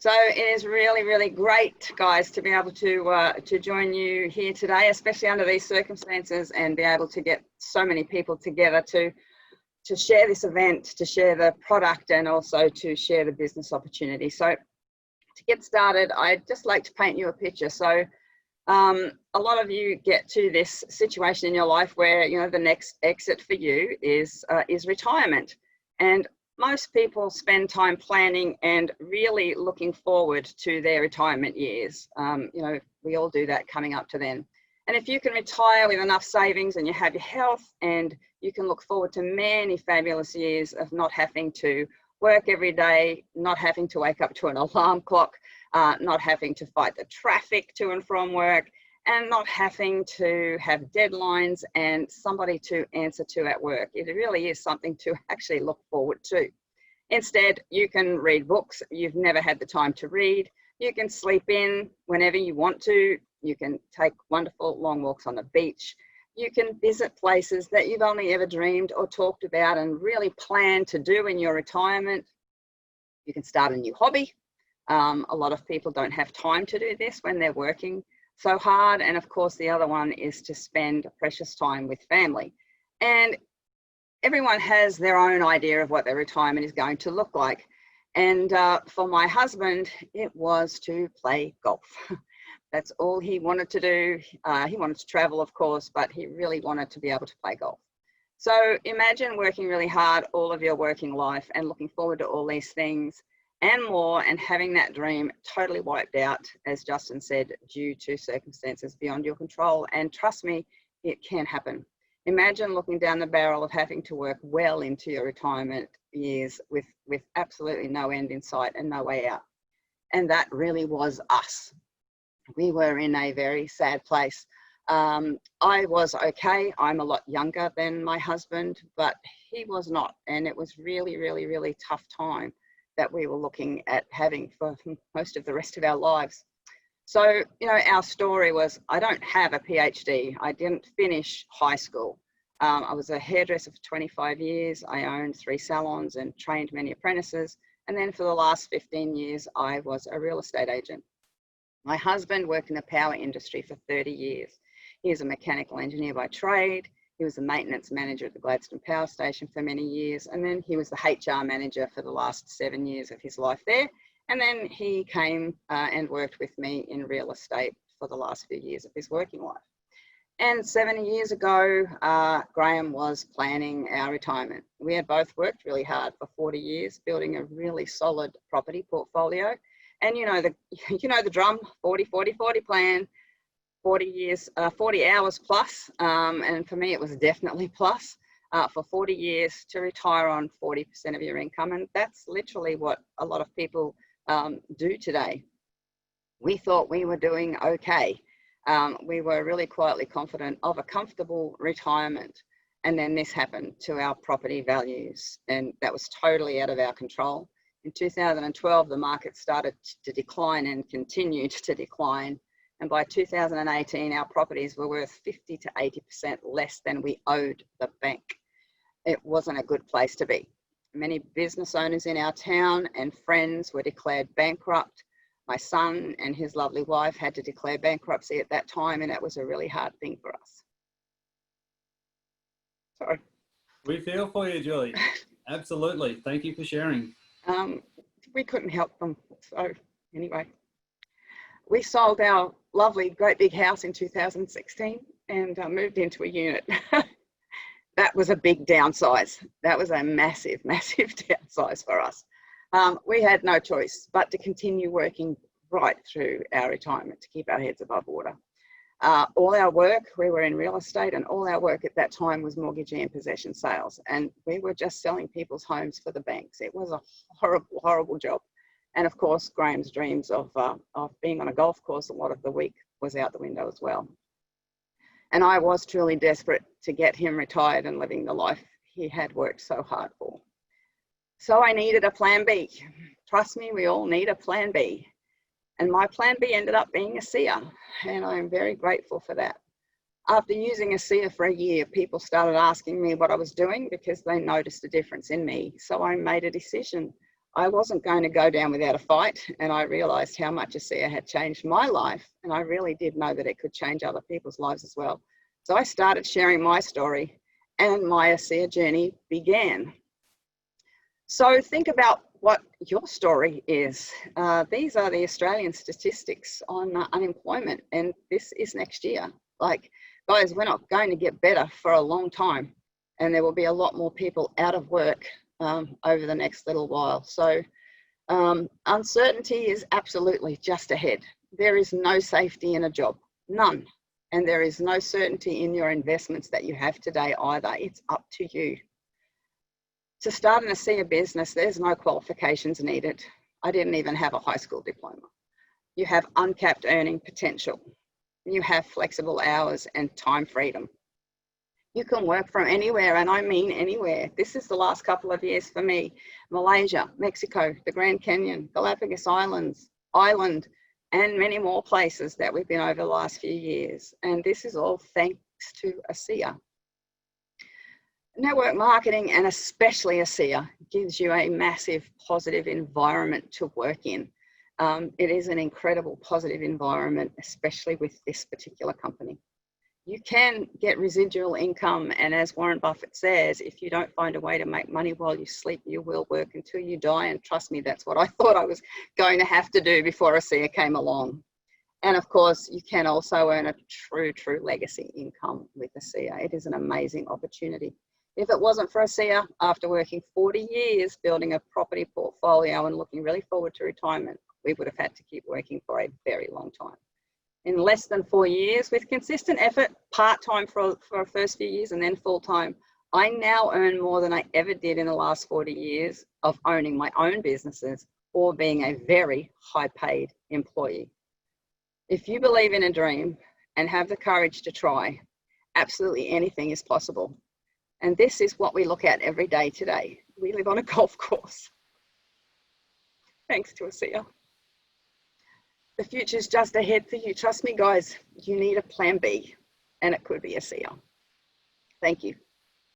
So it is really, really great, guys, to be able to join you here today, especially under these circumstances, and be able to get so many people together to share this event, to share the product, and also to share the business opportunity. So to get started, I'd just like to paint you a picture. So a lot of you get to this situation in your life where, you know, the next exit for you is retirement. And most people spend time planning and really looking forward to their retirement years. You know, we all do that coming up to then. And if you can retire with enough savings and you have your health, and you can look forward to many fabulous years of not having to work every day, not having to wake up to an alarm clock, not having to fight the traffic to and from work, and not having to have deadlines and somebody to answer to at work. It really is something to actually look forward to. Instead, you can read books you've never had the time to read. You can sleep in whenever you want to. You can take wonderful long walks on the beach. You can visit places that you've only ever dreamed or talked about and really plan to do in your retirement. You can start a new hobby. A lot of people don't have time to do this when they're working so hard. And of course, the other one is to spend precious time with family. And everyone has their own idea of what their retirement is going to look like. And for my husband, it was to play golf. That's all he wanted to do. He wanted to travel, of course, but he really wanted to be able to play golf. So imagine working really hard all of your working life and looking forward to all these things and more, and having that dream totally wiped out, as Justin said, due to circumstances beyond your control. And trust me, it can happen. Imagine looking down the barrel of having to work well into your retirement years with absolutely no end in sight and no way out. And that really was us. We were in a very sad place. I was okay. I'm a lot younger than my husband, but he was not. And it was really, really, really tough time that we were looking at having for most of the rest of our lives. So, you know, our story was, I don't have a PhD. I didn't finish high school. I was a hairdresser for 25 years. I owned 3 salons and trained many apprentices. And then for the last 15 years, I was a real estate agent. My husband worked in the power industry for 30 years. He is a mechanical engineer by trade. He was the maintenance manager at the Gladstone Power Station for many years. And then he was the HR manager for the last 7 years of his life there. And then he came and worked with me in real estate for the last few years of his working life. And 7 years ago, Graham was planning our retirement. We had both worked really hard for 40 years, building a really solid property portfolio. And you know the drum, 40-40-40 plan, 40 years, 40 hours plus. And for me, it was definitely plus for 40 years to retire on 40% of your income. And that's literally what a lot of people do today. We thought we were doing okay. We were really quietly confident of a comfortable retirement. And then this happened to our property values, and that was totally out of our control. In 2012, the market started to decline and continued to decline. And by 2018, our properties were worth 50 to 80% less than we owed the bank. It wasn't a good place to be. Many business owners in our town and friends were declared bankrupt. My son and his lovely wife had to declare bankruptcy at that time, and that was a really hard thing for us. Sorry. We feel for you, Julie. Absolutely. Thank you for sharing. We couldn't help them. So anyway, we sold our lovely, great big house in 2016 and moved into a unit. That was a big downsize. That was a massive, massive downsize for us. We had no choice but to continue working right through our retirement to keep our heads above water. All our work, we were in real estate, and all our work at that time was mortgagee and possession sales. And we were just selling people's homes for the banks. It was a horrible, horrible job. And of course, Graham's dreams of being on a golf course a lot of the week was out the window as well. And I was truly desperate to get him retired and living the life he had worked so hard for. So I needed a plan B. Trust me, we all need a plan B. And my plan B ended up being ASEA, and I'm very grateful for that. After using ASEA for a year, people started asking me what I was doing because they noticed a difference in me. So I made a decision. I wasn't going to go down without a fight, and I realised how much ASEA had changed my life, and I really did know that it could change other people's lives as well. So I started sharing my story, and my ASEA journey began. So think about what your story is. These are the Australian statistics on unemployment, and this is next year. Like, guys, we're not going to get better for a long time, and there will be a lot more people out of work over the next little while. So uncertainty is absolutely just ahead. There is no safety in a job, none. And there is no certainty in your investments that you have today either. It's up to you. To start an ASEA business, there's no qualifications needed. I didn't even have a high school diploma. You have uncapped earning potential. You have flexible hours and time freedom. You can work from anywhere, and I mean anywhere. This is the last couple of years for me. Malaysia, Mexico, the Grand Canyon, Galapagos Islands, Ireland, and many more places that we've been over the last few years. And this is all thanks to ASEA. Network marketing, and especially ASEA, gives you a massive positive environment to work in. It is an incredible positive environment, especially with this particular company. You can get residual income, and as Warren Buffett says, if you don't find a way to make money while you sleep, you will work until you die. And trust me, that's what I thought I was going to have to do before ASEA came along. And of course, you can also earn a true legacy income with ASEA. It is an amazing opportunity. If it wasn't for ASEA, after working 40 years building a property portfolio and looking really forward to retirement, we would have had to keep working for a very long time. In less than 4 years, with consistent effort, part-time for the first few years and then full-time, I now earn more than I ever did in the last 40 years of owning my own businesses or being a very high-paid employee. If you believe in a dream and have the courage to try, absolutely anything is possible. And this is what we look at every day today. We live on a golf course. Thanks to ASEA. The future's just ahead for you. Trust me, guys, you need a plan B, and it could be ASEA. Thank you.